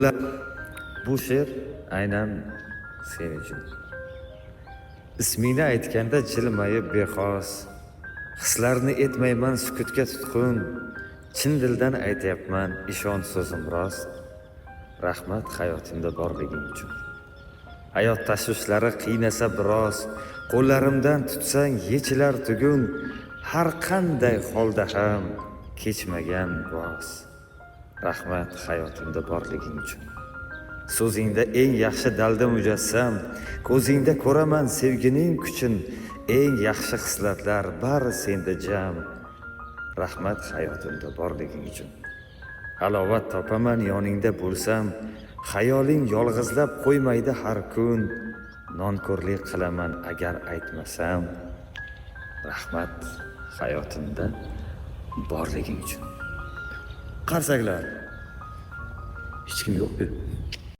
Bu she'r aynan sen uchun. Ismingni aytganda jilmayib bexos, hislarni etmayman sukutga tutqun, chin dildan aytyapman, ishon so'zim rost. Rahmat hayotimda borliging uchun. Hayot tashvishlari qiynasa biroz, qo'llarimdan tutsang yechilar tugun, har qanday holda ham kechmagan voz. Rahmat hayotimda borliging uchun. So'zingda eng yaxshi dalda mujassam, ko'zingda ko'raman sevgining kuchin, eng yaxshi hislatlar bari senda jam. Rahmat hayotimda borliging uchun. Halovat topaman yoningda bo'lsam, xayoling yolg'izlab qo'ymaydi har kun. Nonko'rlik qilaman agar aytmasam. Rahmat hayotimda borliging uchun. Qarsaklar. Hech kim yo'q-ku.